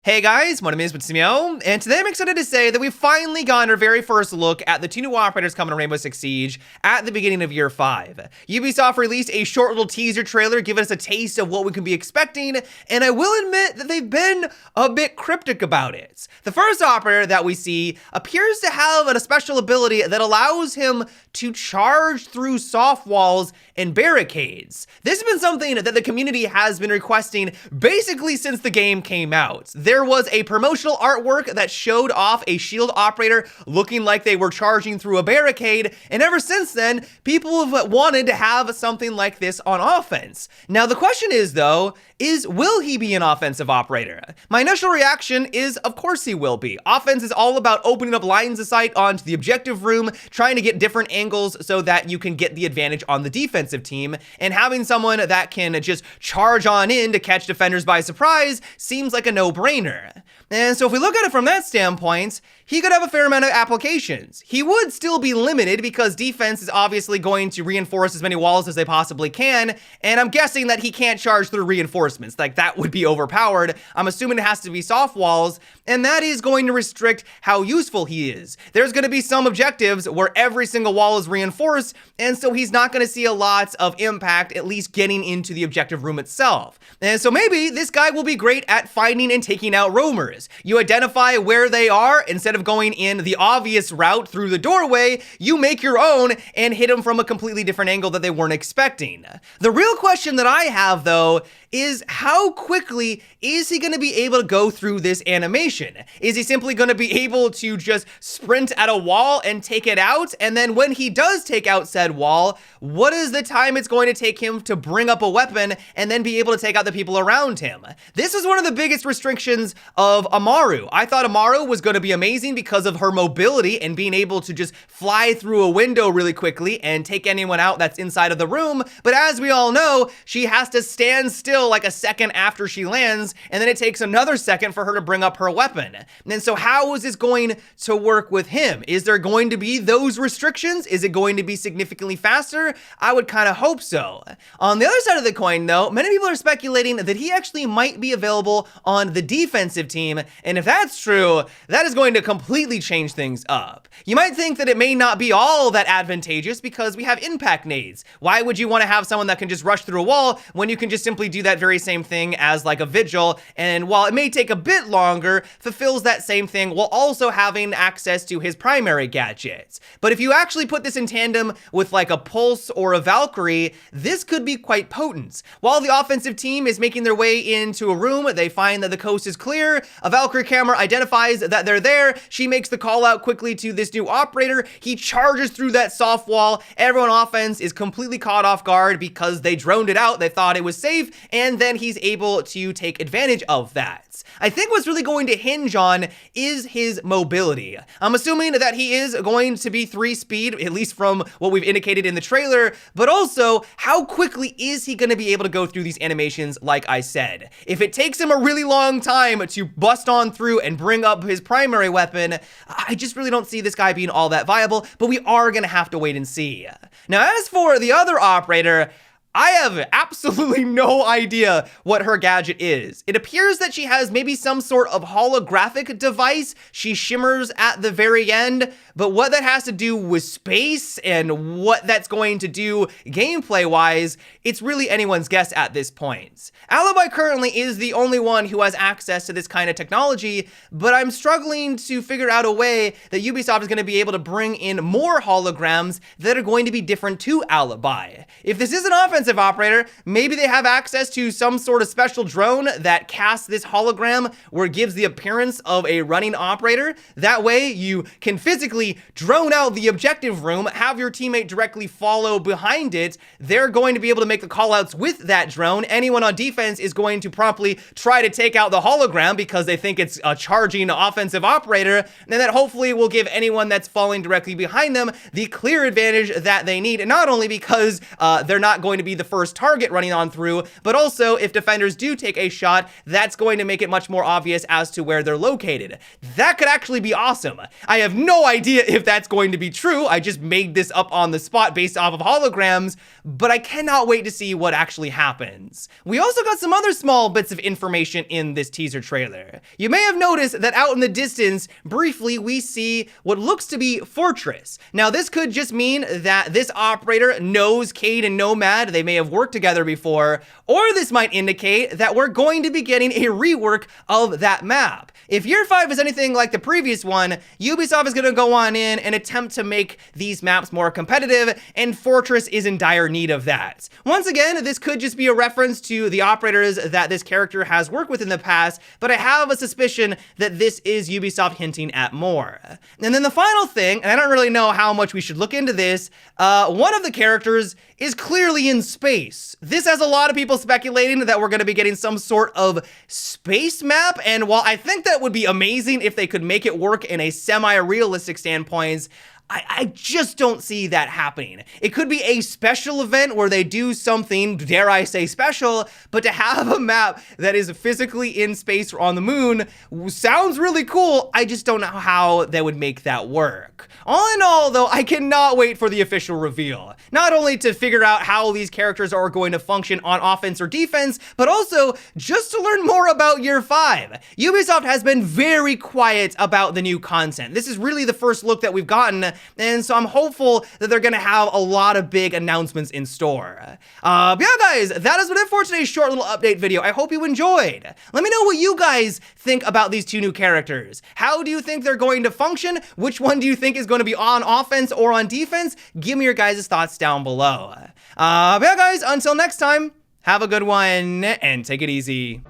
Hey guys, my name is Simio, and today I'm excited to say that we've finally gotten our very first look at the two new operators coming to Rainbow Six Siege at the beginning of Year 5. Ubisoft released a short little teaser trailer giving us a taste of what we can be expecting, and I will admit that they've been a bit cryptic about it. The first operator that we see appears to have a special ability that allows him to charge through soft walls and barricades. This has been something that the community has been requesting basically since the game came out. There was a promotional artwork that showed off a shield operator looking like they were charging through a barricade, and ever since then, people have wanted to have something like this on offense. Now, the question is, though, will he be an offensive operator? My initial reaction is, of course he will be. Offense is all about opening up lines of sight onto the objective room, trying to get different angles so that you can get the advantage on the defensive team, and having someone that can just charge on in to catch defenders by surprise seems like a no-brainer. And so if we look at it from that standpoint, he could have a fair amount of applications. He would still be limited because defense is obviously going to reinforce as many walls as they possibly can, and I'm guessing that he can't charge through reinforcements. Like, that would be overpowered. I'm assuming it has to be soft walls, and that is going to restrict how useful he is. There's going to be some objectives where every single wall is reinforced, and so he's not going to see a lot of impact, at least getting into the objective room itself. And so maybe this guy will be great at finding and taking out roamers. You identify where they are. Instead of going in the obvious route through the doorway, you make your own and hit them from a completely different angle that they weren't expecting. The real question that I have, though, is how quickly is he going to be able to go through this animation? Is he simply going to be able to just sprint at a wall and take it out? And then when he does take out said wall, what is the time it's going to take him to bring up a weapon and then be able to take out the people around him? This is one of the biggest restrictions of Amaru. I thought Amaru was going to be amazing because of her mobility and being able to just fly through a window really quickly and take anyone out that's inside of the room. But as we all know, she has to stand still like a second after she lands, and then it takes another second for her to bring up her weapon. And so how is this going to work with him? Is there going to be those restrictions? Is it going to be significantly faster? I would kind of hope so. On the other side of the coin, though, many people are speculating that he actually might be available on the defensive team, and if that's true, that is going to completely change things up. You might think that it may not be all that advantageous because we have impact nades. Why would you want to have someone that can just rush through a wall when you can just simply do that very same thing as like a vigil, and while it may take a bit longer, fulfills that same thing while also having access to his primary gadgets. But if you actually put this in tandem with like a Pulse or a Valkyrie, this could be quite potent. While the offensive team is making their way into a room, they find that the coast is clear, a Valkyrie camera identifies that they're there, she makes the call out quickly to this new operator, he charges through that soft wall, everyone on offense is completely caught off guard because they droned it out, they thought it was safe, and then he's able to take advantage of that. I think what's really going to hinge on is his mobility. I'm assuming that he is going to be 3-speed, at least from what we've indicated in the trailer, but also how quickly is he going to be able to go through these animations like I said. If it takes him a really long time to bust on through and bring up his primary weapon, I just really don't see this guy being all that viable, but we are going to have to wait and see. Now, as for the other operator, I have absolutely no idea what her gadget is. It appears that she has maybe some sort of holographic device. She shimmers at the very end, but what that has to do with space and what that's going to do gameplay-wise, it's really anyone's guess at this point. Alibi currently is the only one who has access to this kind of technology, but I'm struggling to figure out a way that Ubisoft is going to be able to bring in more holograms that are going to be different to Alibi. If this is an offensive operator, maybe they have access to some sort of special drone that casts this hologram where it gives the appearance of a running operator. That way you can physically drone out the objective room, have your teammate directly follow behind it. They're going to be able to make the callouts with that drone. Anyone on defense is going to promptly try to take out the hologram because they think it's a charging offensive operator, and that hopefully will give anyone that's falling directly behind them the clear advantage that they need, and not only because they're not going to be be the first target running on through, but also if defenders do take a shot, that's going to make it much more obvious as to where they're located. That could actually be awesome. I have no idea if that's going to be true. I just made this up on the spot based off of holograms, but I cannot wait to see what actually happens. We also got some other small bits of information in this teaser trailer. You may have noticed that out in the distance, briefly, we see what looks to be Fortress. Now, this could just mean that this operator knows Cade and Nomad. They may have worked together before, or this might indicate that we're going to be getting a rework of that map. If Year 5 is anything like the previous one, Ubisoft is going to go on in and attempt to make these maps more competitive, and Fortress is in dire need of that. Once again, this could just be a reference to the operators that this character has worked with in the past, but I have a suspicion that this is Ubisoft hinting at more. And then the final thing, and I don't really know how much we should look into this, one of the characters is clearly in space. This has a lot of people speculating that we're going to be getting some sort of space map, and while I think that would be amazing if they could make it work in a semi-realistic standpoint, I just don't see that happening. It could be a special event where they do something, dare I say special, but to have a map that is physically in space or on the moon sounds really cool. I just don't know how they would make that work. All in all, though, I cannot wait for the official reveal. Not only to figure out how these characters are going to function on offense or defense, but also just to learn more about Year 5. Ubisoft has been very quiet about the new content. This is really the first look that we've gotten, and so I'm hopeful that they're gonna have a lot of big announcements in store. But yeah, guys, that is it for today's short little update video. I hope you enjoyed. Let me know what you guys think about these two new characters. How do you think they're going to function? Which one do you think is going to be on offense or on defense? Give me your guys' thoughts down below. But yeah, guys, until next time, have a good one and take it easy.